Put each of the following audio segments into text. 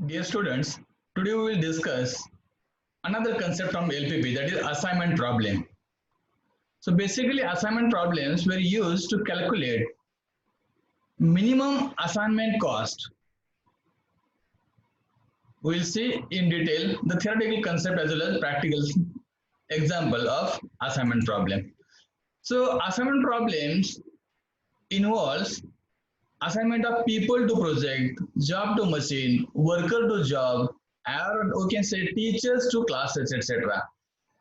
Dear students, today we will discuss another concept from LPP, that is assignment problem. So basically assignment problems were used to calculate minimum assignment cost. We will see in detail the theoretical concept as well as practical example of assignment problem. So assignment problems involves assignment of people to project, job to machine, worker to job, or we can say teachers to classes, etc.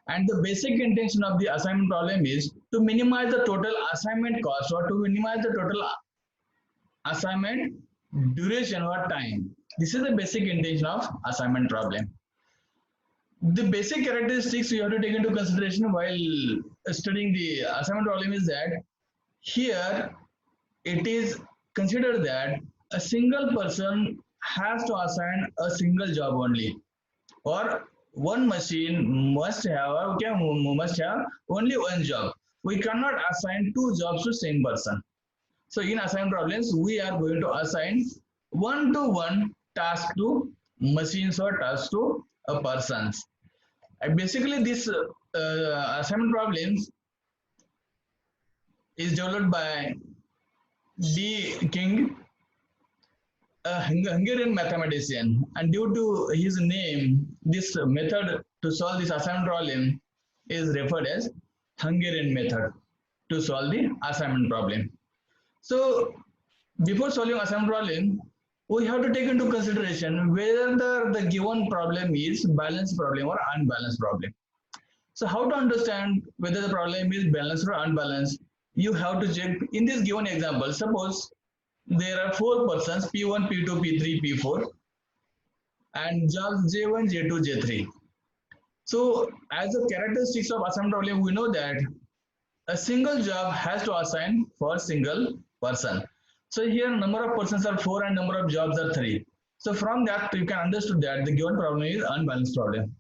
And the basic intention of the assignment problem is to minimize the total assignment cost or to minimize the total assignment duration or time. This is the basic intention of assignment problem. The basic characteristics you have to take into consideration while studying the assignment problem is that here it is considered that a single person has to assign a single job only, or one machine must have only one job. We cannot assign two jobs to same person. So in assignment problems, we are going to assign one-to-one task to machines or task to a persons. And basically, this assignment problems is developed by D. King, a Hungarian mathematician, and due to his name, this method to solve this assignment problem is referred as Hungarian method to solve the assignment problem. So before solving assignment problem, we have to take into consideration whether the given problem is balanced problem or unbalanced problem. So how to understand whether the problem is balanced or unbalanced? You have to check in this given example. Suppose there are four persons P1, P2, P3, P4 and jobs J1, J2, J3. So as a characteristics of assignment problem, we know that a single job has to assign for single person. So here number of persons are 4 and number of jobs are 3. So from that you can understand that the given problem is unbalanced problem.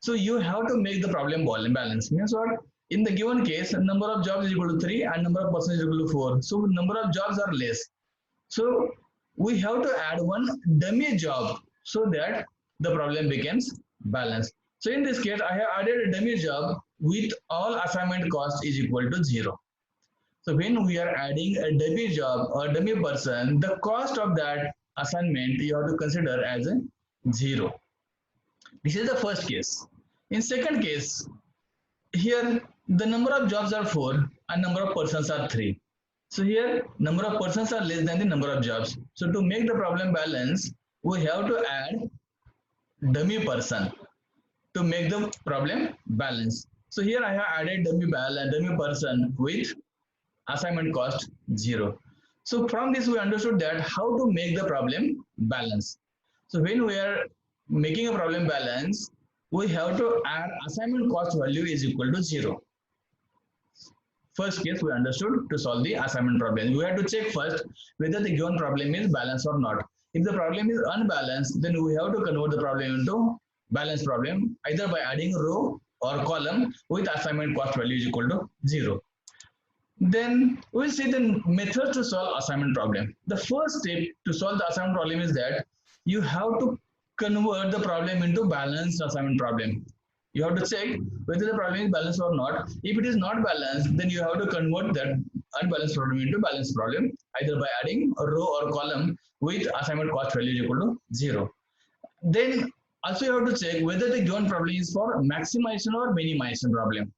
So you have to make the problem balanced. Means what? In the given case, number of jobs is equal to 3 and number of persons is equal to 4. So number of jobs are less. So we have to add one dummy job so that the problem becomes balanced. So in this case, I have added a dummy job with all assignment cost is equal to 0. So when we are adding a dummy job or dummy person, the cost of that assignment you have to consider as a 0. This is the first case. In second case, here the number of jobs are 4 and number of persons are 3. So here number of persons are less than the number of jobs. So to make the problem balance, we have to add dummy person to make the problem balance. So here I have added dummy person with assignment cost 0. So from this we understood that how to make the problem balance. So when we are making a problem balance, we have to add assignment cost value is equal to 0. First case we understood to solve the assignment problem. We have to check first whether the given problem is balanced or not. If the problem is unbalanced, then we have to convert the problem into balanced problem either by adding row or column with assignment cost value is equal to 0. Then we'll see the method to solve assignment problem. The first step to solve the assignment problem is that you have to convert the problem into balanced assignment problem. You have to check whether the problem is balanced or not. If it is not balanced, then you have to convert that unbalanced problem into balanced problem either by adding a row or column with assignment cost value equal to 0. Then also you have to check whether the given problem is for maximization or minimization problem,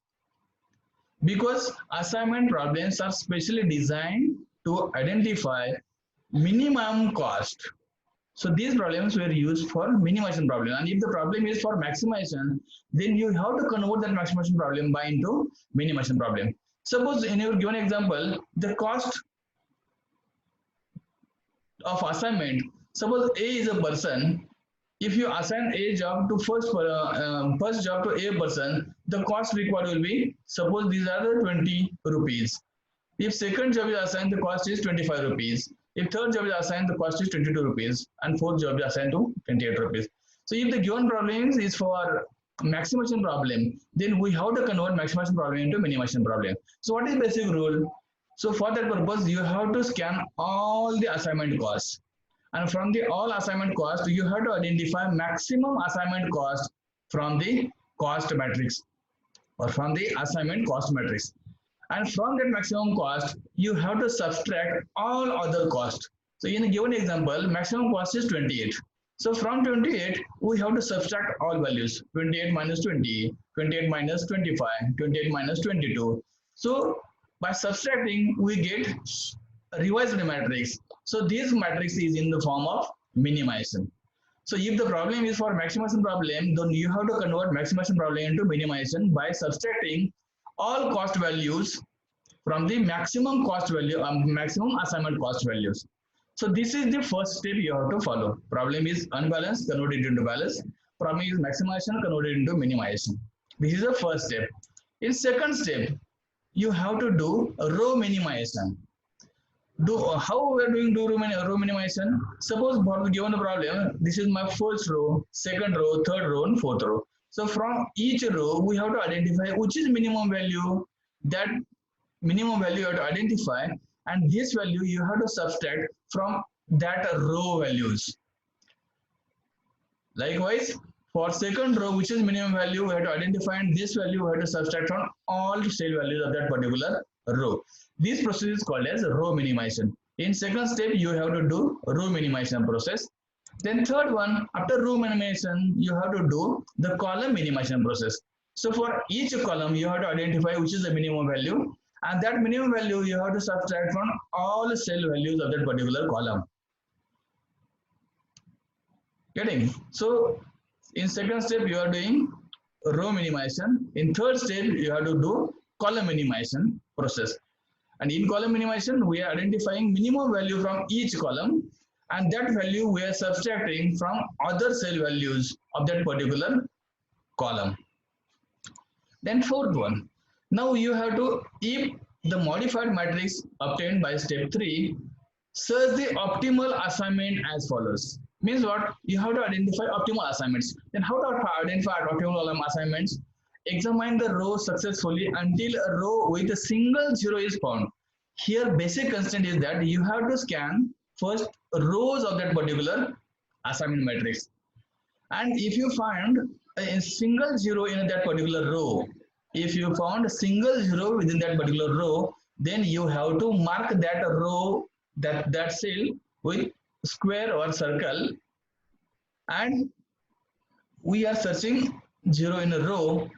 because assignment problems are specially designed to identify minimum cost. So these problems were used for minimization problem, and if the problem is for maximization, then you have to convert that maximization problem by into minimization problem. Suppose in your given example, the cost of assignment, suppose A is a person. If you assign a job to first job to a person, the cost required will be, suppose these are the 20 rupees. If second job is assigned, the cost is 25 rupees. If third job is assigned, the cost is 22 rupees, and fourth job is assigned to 28 rupees. So if the given problem is for maximization problem, then we have to convert maximization problem into minimization problem. So what is basic rule? So for that purpose, you have to scan all the assignment costs, And from the all assignment cost, you have to identify maximum assignment cost from the cost matrix or from the assignment cost matrix. And from that maximum cost, you have to subtract all other costs. So in a given example, maximum cost is 28. So from 28, we have to subtract all values. 28 minus 20, 28 minus 25, 28 minus 22. So by subtracting, we get a revised matrix. So this matrix is in the form of minimization. So if the problem is for maximization problem, then you have to convert maximization problem into minimization by subtracting all cost values from the maximum cost value, maximum assignment cost values. So this is the first step you have to follow. Problem is unbalanced, converted into balance. Problem is maximization, converted into minimization. This is the first step. In second step, you have to do row minimization. How we are doing row minimization? Suppose for the given problem, this is my first row, second row, third row, and fourth row. So from each row, we have to identify which is minimum value. That minimum value you have to identify, and this value you have to subtract from that row values. Likewise, for second row, which is minimum value, we have to identify, and this value we have to subtract from all cell values of that particular row. This process is called as row minimization. In second step, you have to do row minimization process. Then third one, after row minimization, you have to do the column minimization process. So for each column, you have to identify which is the minimum value, and that minimum value you have to subtract from all cell values of that particular column. Getting? So in second step, you are doing row minimization. In third step, you have to do column minimization process. And in column minimization, we are identifying minimum value from each column, and that value we are subtracting from other cell values of that particular column. Then fourth one, now you have to, if the modified matrix obtained by step 3, search the optimal assignment as follows. Means what? You have to identify optimal assignments. Then how to identify optimal assignments? Examine the row successfully until a row with a single zero is found. Here basic constraint is that you have to scan first rows of that particular assignment matrix. And if you find a single zero in that particular row, if you found a single zero within that particular row, then you have to mark that row, that cell with square or circle. And we are searching zero in a row.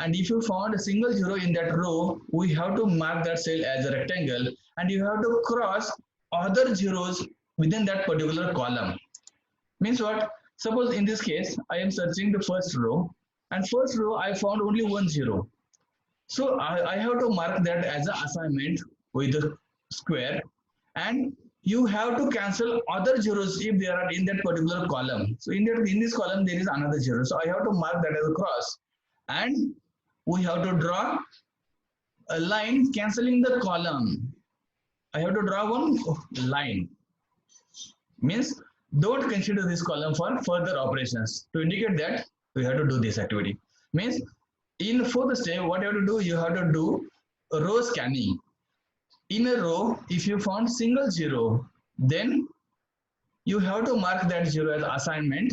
And if you found a single zero in that row, we have to mark that cell as a rectangle, and you have to cross other zeros within that particular column. Means what? Suppose in this case, I am searching the first row, and first row I found only one zero. So I have to mark that as an assignment with a square, and you have to cancel other zeros if they are in that particular column. So in this column there is another zero. So I have to mark that as a cross, and we have to draw a line cancelling the column. I have to draw one line. Means don't consider this column for further operations. To indicate that we have to do this activity. Means in fourth step, what you have to do? You have to do row scanning. In a row, if you found single zero, then you have to mark that zero as assignment,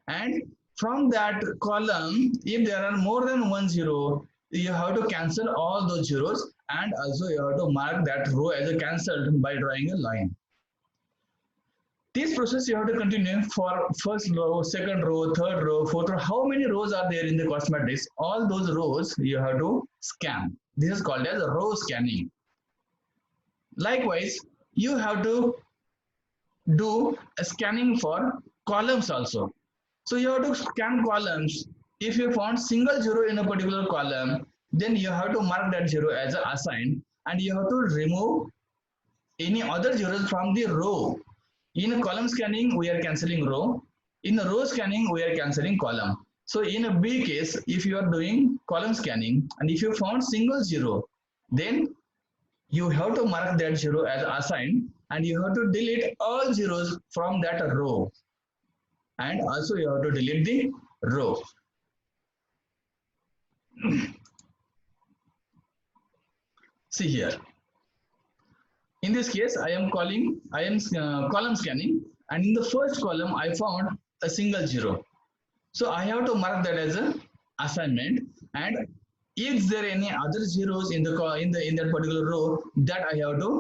and from that column, if there are more than one zero, you have to cancel all those zeros, and also you have to mark that row as a cancelled by drawing a line. This process you have to continue for first row, second row, third row, fourth row. How many rows are there in the cost matrix? All those rows you have to scan. This is called as row scanning. Likewise, you have to do a scanning for columns also. So you have to scan columns. If you found single zero in a particular column, then you have to mark that zero as a assigned, and you have to remove any other zeros from the row. In a column scanning, we are cancelling row. In a row scanning, we are cancelling column. So in a B case, if you are doing column scanning and if you found single zero, then you have to mark that zero as assigned, and you have to delete all zeros from that row. And also you have to delete the row. See here. In this case, I am column scanning, and in the first column I found a single zero. So I have to mark that as a assignment, and if there are any other zeros in the in that particular row, that I have to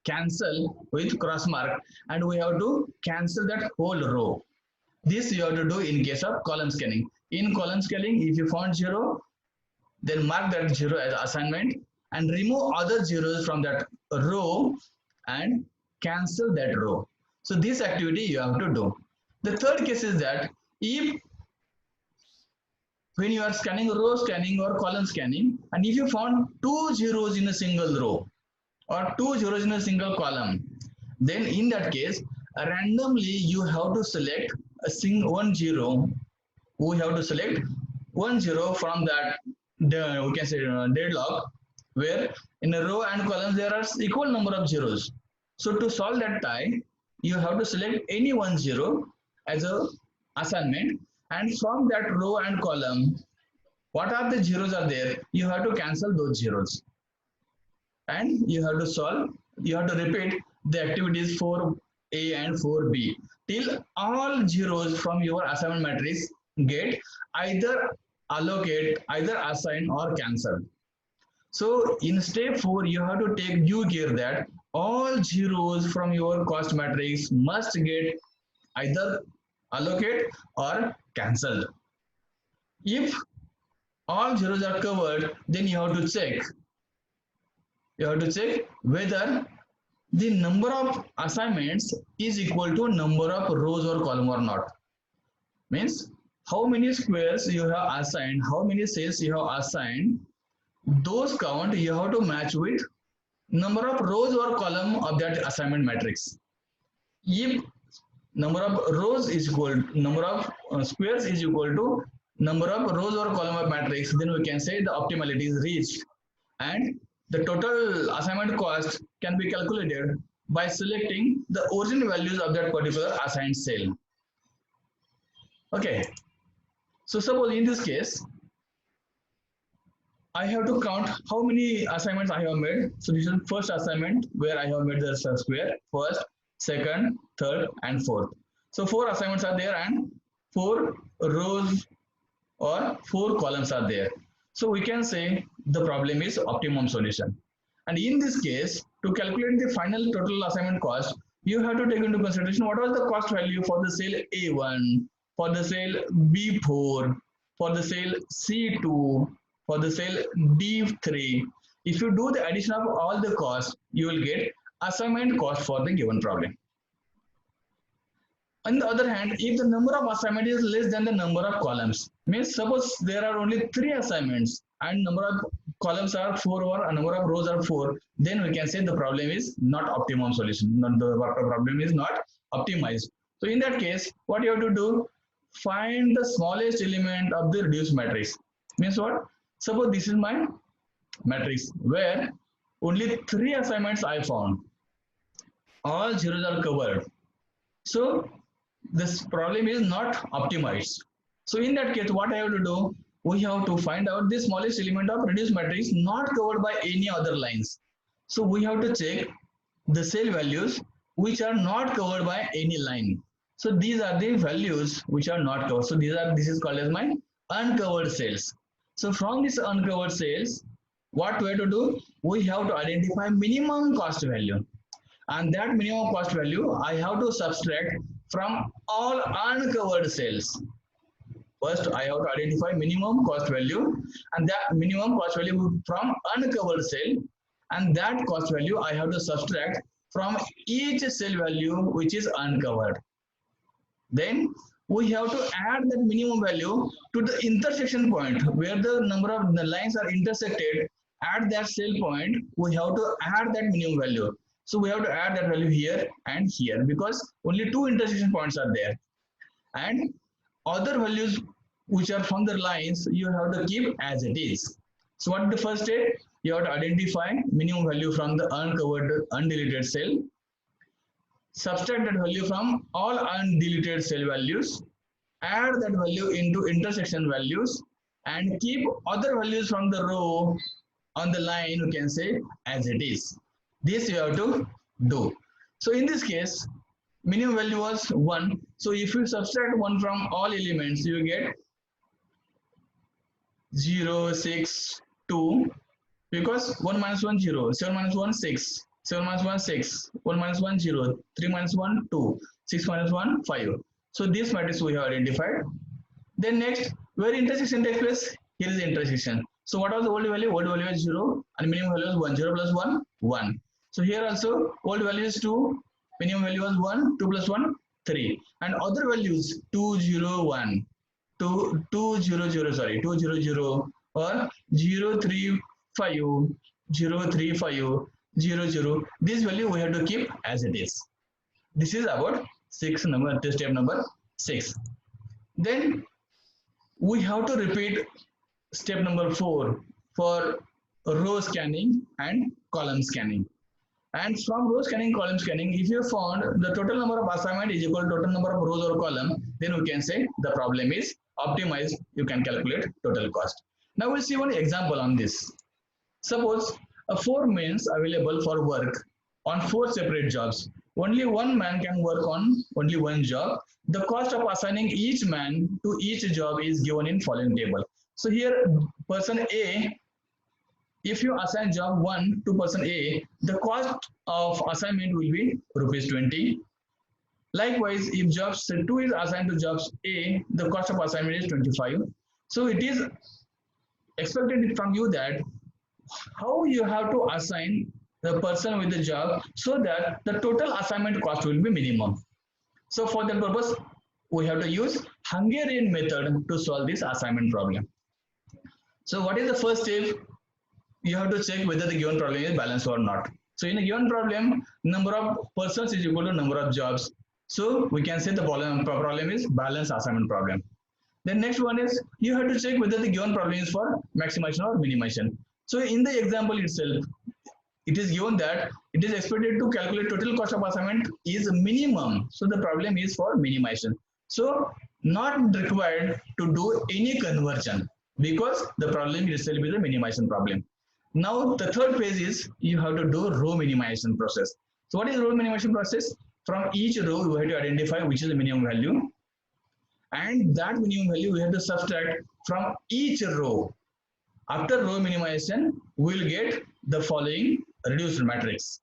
cancel with cross mark, and we have to cancel that whole row. This you have to do in case of column scanning. In column scanning, if you found zero, then mark that zero as assignment and remove other zeros from that row and cancel that row. So this activity you have to do. The third case is that if when you are scanning row scanning or column scanning, and if you found two zeros in a single row or two zeros in a single column, then in that case randomly you have to select one zero. We have to select one zero from that we can say deadlock, where in a row and column there are equal number of zeros. So to solve that tie, you have to select any one zero as a assignment, and from that row and column, what are the zeros are there, you have to cancel those zeros, and you have to solve, you have to repeat the activities for A and for B till all zeros from your assignment matrix get either allocate, either assign or cancel. So in step 4, you have to take due care that all zeros from your cost matrix must get either allocate or cancelled. If all zeros are covered, then you have to check. You have to check whether the number of assignments is equal to number of rows or column or not. Means how many squares you have assigned, how many cells you have assigned, those count you have to match with number of rows or column of that assignment matrix. If number of rows is equal, number of squares is equal to number of rows or column of matrix, then we can say the optimality is reached, and the total assignment cost can be calculated by selecting the origin values of that particular assigned cell. Okay, so suppose in this case I have to count how many assignments I have made. So this is first assignment where I have made the square, first, second, third, and fourth. So 4 assignments are there and 4 rows or 4 columns are there. So we can say the problem is optimum solution. And in this case, to calculate the final total assignment cost, you have to take into consideration what was the cost value for the cell A1, for the cell B4, for the cell C2, for the cell D3. If you do the addition of all the costs, you will get assignment cost for the given problem. On the other hand, if the number of assignment is less than the number of columns, means suppose there are only 3 assignments and number of columns are 4 or a number of rows are 4, then we can say the problem is not optimum solution. The problem is not optimized. So in that case, what you have to do? Find the smallest element of the reduced matrix. Means what? Suppose this is my matrix where only 3 assignments I found. All zeros are covered. So this problem is not optimized. So in that case, what I have to do? We have to find out the smallest element of reduced matrix not covered by any other lines. So we have to check the cell values which are not covered by any line. So these are the values which are not covered. So this is called as my uncovered cells. So from these uncovered cells, what we have to do? We have to identify minimum cost value. And that minimum cost value I have to subtract from all uncovered cells. First, I have to identify minimum cost value, and that minimum cost value from uncovered cell, and that cost value I have to subtract from each cell value which is uncovered. Then we have to add that minimum value to the intersection point where the number of the lines are intersected. At that cell point, we have to add that minimum value. So we have to add that value here and here because only 2 intersection points are there. And other values which are from the lines, you have to keep as it is. So what is the first step? You have to identify minimum value from the uncovered, undeleted cell. Subtract that value from all undeleted cell values. Add that value into intersection values and keep other values from the row on the line, you can say, as it is. This you have to do. So in this case, minimum value was 1. So if you subtract 1 from all elements, you get 0, 6, 2, because 1 minus 1, 0, 7 minus 1, 6, 7 minus 1, 6, 1 minus 1, 0, 3 minus 1, 2, 6 minus 1, 5. So this matrix we have identified. Then next, where intersection takes place? Here is the intersection. So what was the old value? Old value is 0 and minimum value is 1. 0 plus 1, 1. So here also old value is 2, minimum value was 1, 2 plus 1, 3. And other values 2, 0, 1, 2, 0, 0, sorry, 2, 0, 0 or 0, 3, 5, 0, 3, 5, 0, 0. This value we have to keep as it is. This is about step number 6. Then we have to repeat step number 4 for row scanning and column scanning. And from row scanning, column scanning, if you found the total number of assignment is equal to total number of rows or column, then we can say the problem is optimized. You can calculate total cost. Now we'll see one example on this. Suppose 4 men available for work on 4 separate jobs. Only one man can work on only one job. The cost of assigning each man to each job is given in following table. So here person A, if you assign job 1 to person A, the cost of assignment will be rupees 20. Likewise, if job 2 is assigned to jobs A, the cost of assignment is 25. So it is expected from you that how you have to assign the person with the job so that the total assignment cost will be minimum. So for that purpose, we have to use Hungarian method to solve this assignment problem. So what is the first step? You have to check whether the given problem is balanced or not. So in a given problem, number of persons is equal to number of jobs. So we can say the problem is balanced assignment problem. Then next one is you have to check whether the given problem is for maximization or minimization. So in the example itself, it is given that it is expected to calculate total cost of assignment is minimum. So the problem is for minimization. So not required to do any conversion because the problem itself is a minimization problem. Now the third phase is you have to do row minimization process. So what is row minimization process? From each row we have to identify which is the minimum value, and that minimum value we have to subtract from each row. After row minimization, we will get the following reduced matrix.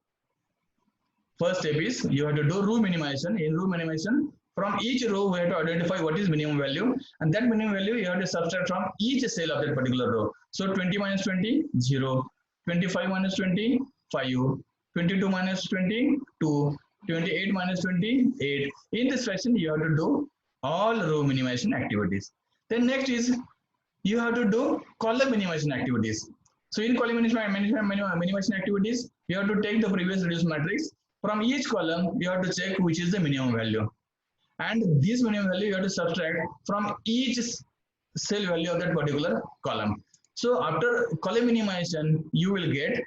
First step is you have to do row minimization. In row minimization, from each row we have to identify what is minimum value, and that minimum value you have to subtract from each cell of that particular row. So 20 minus 20, 0, 25 minus 20, 5, 22 minus 20, 2, 28 minus 20, 8. In this fashion, you have to do all row minimization activities. Then next is you have to do column minimization activities. So in column minimization activities, you have to take the previous reduced matrix. From each column, you have to check which is the minimum value. And this minimum value you have to subtract from each cell value of that particular column. So after column minimization, you will get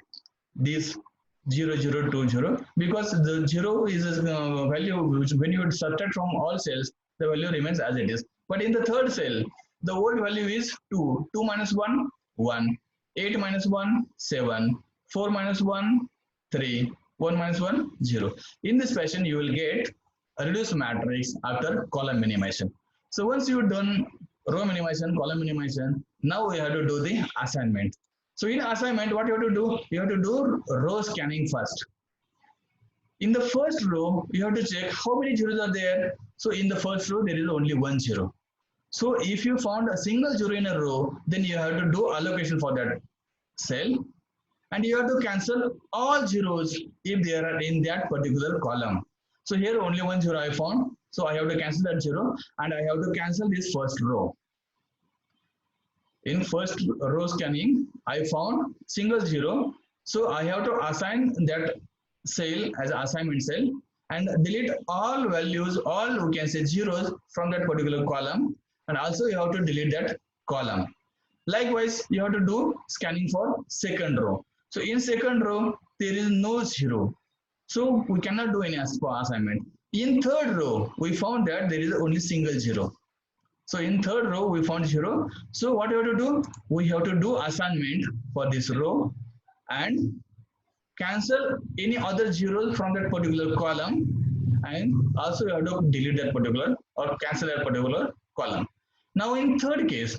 this 0, 0, 2, 0, because the 0 is a value which when you subtract from all cells, the value remains as it is. But in the third cell, the old value is 2. 2 minus 1, 1. 8 minus 1, 7. 4 minus 1, 3. 1 minus 1, 0. In this fashion, you will get a reduced matrix after column minimization. So once you've done row minimization, column minimization, now we have to do the assignment. So in assignment, what you have to do? You have to do row scanning first. In the first row, you have to check how many zeros are there. So in the first row, there is only 1 0. So if you found a single zero in a row, then you have to do allocation for that cell. And you have to cancel all zeros if they are in that particular column. So here only 1 0 I found. So I have to cancel that 0 and I have to cancel this first row. In first row scanning, I found single 0. So I have to assign that cell as assignment cell and delete all values, all we can say zeros from that particular column. And also you have to delete that column. Likewise, you have to do scanning for second row. So in second row, there is no 0. So we cannot do any assignment. In third row, we found that there is only single 0. So in third row, we found 0. So what we have to do? We have to do assignment for this row and cancel any other zeros from that particular column and also you have to delete that particular or cancel that particular column. Now in third case,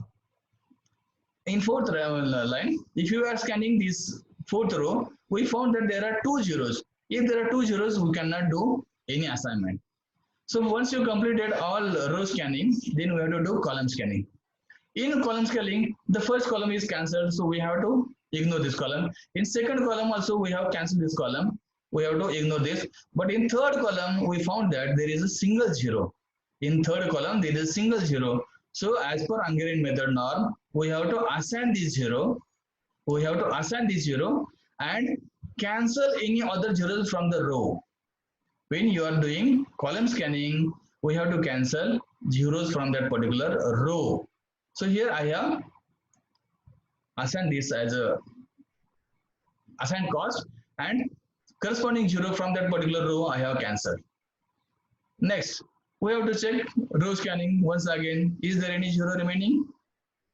in fourth line, if you are scanning this fourth row, we found that there are two zeros. If there are two zeros, we cannot do any assignment. So once you completed all row scanning, then we have to do column scanning. In column scanning, the first column is cancelled, so we have to ignore this column. In second column also we have cancelled this column, we have to ignore this. But in third column we found that there is a single zero. In third column there is a single zero. So as per Hungarian method norm, we have to assign this zero. We have to assign this zero and cancel any other zeros from the row. When you are doing column scanning, we have to cancel zeros from that particular row. So here I have assigned this as a assigned cost and corresponding zero from that particular row I have cancelled. Next, we have to check row scanning once again. Is there any zero remaining?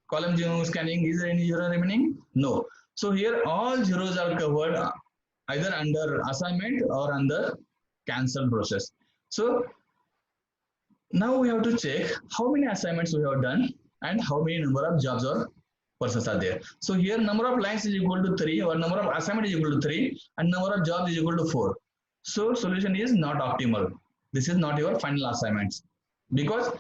Column scanning, is there any zero remaining? No. So here all zeros are covered either under assignment or under cancel process. So now we have to check how many assignments we have done and how many number of jobs or persons are there. So here number of lines is equal to 3 or number of assignment is equal to 3 and number of jobs is equal to 4. So solution is not optimal. This is not your final assignments because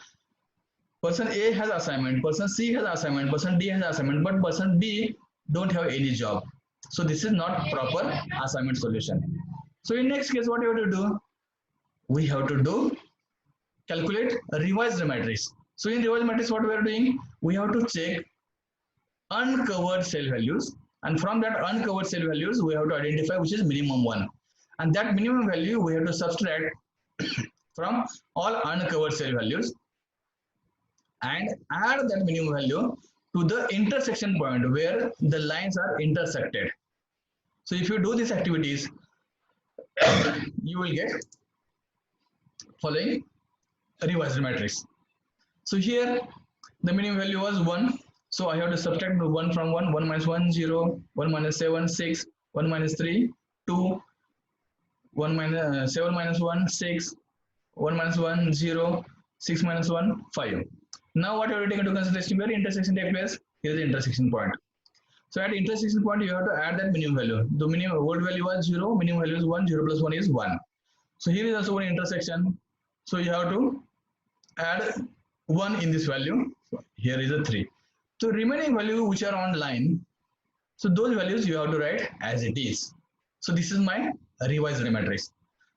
person A has assignment, person C has assignment, person D has assignment, but person D don't have any job. So this is not proper assignment solution. So in next case, what you have to do? We have to do calculate a revised matrix. So in revised matrix, what we are doing? We have to check uncovered cell values, and from that uncovered cell values, we have to identify which is minimum one, and that minimum value we have to subtract from all uncovered cell values and add that minimum value to the intersection point where the lines are intersected. So if you do these activities, you will get following revised matrix. So here the minimum value was 1. So I have to subtract 1 from 1. 1 minus 1, 0. 1 minus 7, 6. 1 minus 3, 2. 1 minus 7 minus 1, 6. 1 minus 1, 0. 6 minus 1, 5. Now what you have to take into consideration where intersection takes place? Here is the intersection point. So at intersection point, you have to add that minimum value. The minimum old value was 0, minimum value is 1, 0 plus 1 is 1. So here is also one intersection. So you have to add 1 in this value. So here is a 3. So remaining value which are on line, so those values you have to write as it is. So this is my revised matrix.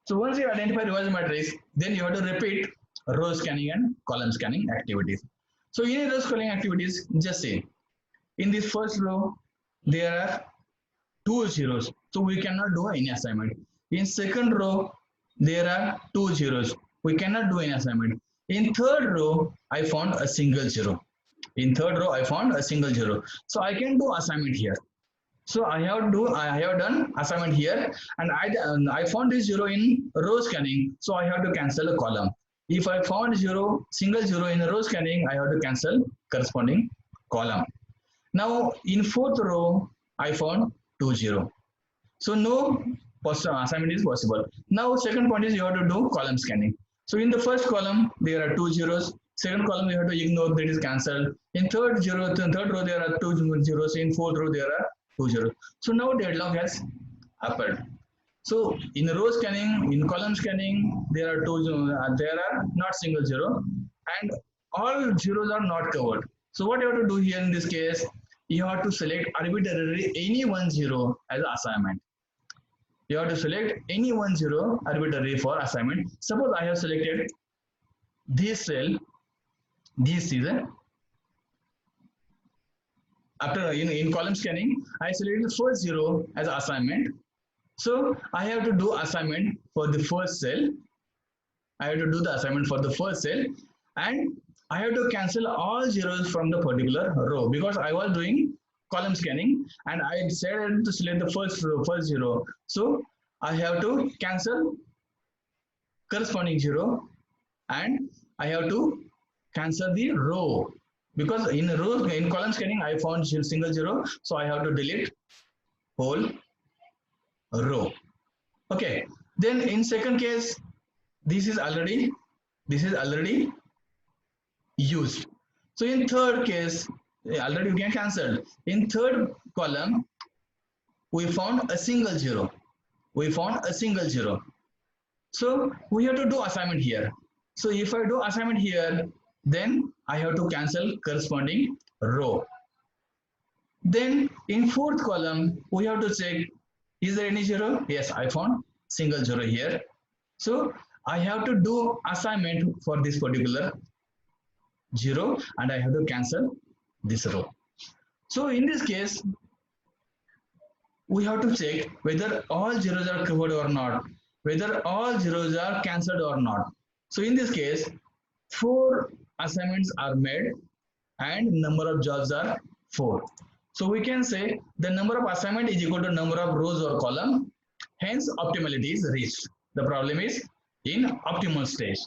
So once you identify revised matrix, then you have to repeat row scanning and column scanning activities. So in row scanning activities, just say in this first row, there are 2 zeros. So we cannot do any assignment. In second row, there are 2 zeros. We cannot do any assignment. In third row, I found a single zero. In third row, I found a single zero. So I can do assignment here. So I have done assignment here, and I found this zero in row scanning. So I have to cancel a column. If I found single zero in row scanning, I have to cancel corresponding column. Now in fourth row, I found 2 0. So no assignment is possible. Now second point is you have to do column scanning. So in the first column, there are 2 zeros. Second column you have to ignore, that is cancelled. In third row there are 2 zeros. In fourth row there are 2 zeros. So now deadlock has happened. So in row scanning, in column scanning, there are not single zero, and all zeros are not covered. So what you have to do here in this case, you have to select arbitrarily any one zero as assignment. You have to select any one zero arbitrarily for assignment. Suppose I have selected this cell, this is after in column scanning, I selected the first zero as assignment. So I have to do assignment for the first cell. I have to do the assignment for the first cell, and I have to cancel all zeros from the particular row because I was doing column scanning and I decided to select the first zero. So I have to cancel corresponding zero and I have to cancel the row because in column scanning I found single zero. So I have to delete whole row. Okay. Then in second case, this is already used. So in third case, already we can cancel. In third column, we found a single zero. So we have to do assignment here. So if I do assignment here, then I have to cancel corresponding row. Then in fourth column, we have to check, is there any zero? Yes, I found single zero here. So I have to do assignment for this particular zero and I have to cancel this row. So in this case, we have to check whether all zeros are covered or not, whether all zeros are cancelled or not. So in this case, 4 assignments are made and number of jobs are 4. So we can say the number of assignment is equal to number of rows or column. Hence optimality is reached. The problem is in optimal stage.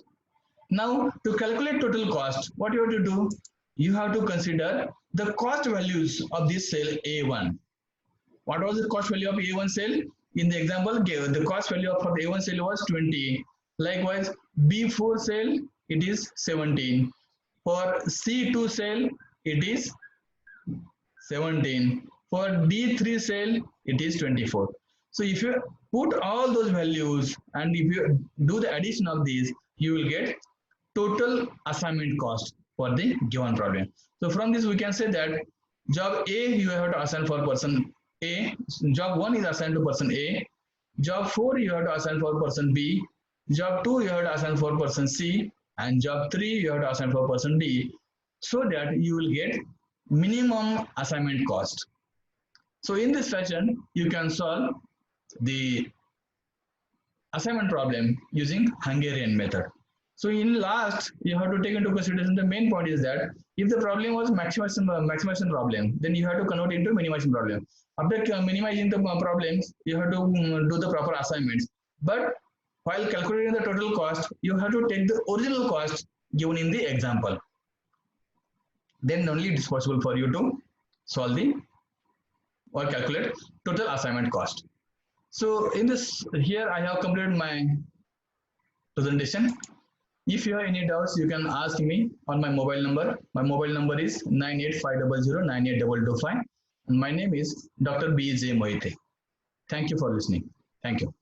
Now to calculate total cost, what you have to do? You have to consider the cost values of this cell A1. What was the cost value of A1 cell? In the example given, the cost value of the A1 cell was 20. Likewise, B4 cell, it is 17. For C2 cell, it is 17. For D3 cell, it is 24. So if you put all those values and if you do the addition of these, you will get total assignment cost for the given problem. So from this we can say that job A you have to assign for person A, job 1 is assigned to person A, job 4 you have to assign for person B, job 2 you have to assign for person C, and job 3 you have to assign for person D, so that you will get minimum assignment cost. So in this fashion, you can solve the assignment problem using Hungarian method. So in last, you have to take into consideration the main point is that if the problem was maximization problem, then you have to convert into minimization problem. After minimizing the problems, you have to do the proper assignments. But while calculating the total cost, you have to take the original cost given in the example. Then only it is possible for you to solve the or calculate total assignment cost. So in this, here I have completed my presentation. If you have any doubts, you can ask me on my mobile number. My mobile number is 98500 98225. And my name is Dr. B. J. Moite. Thank you for listening. Thank you.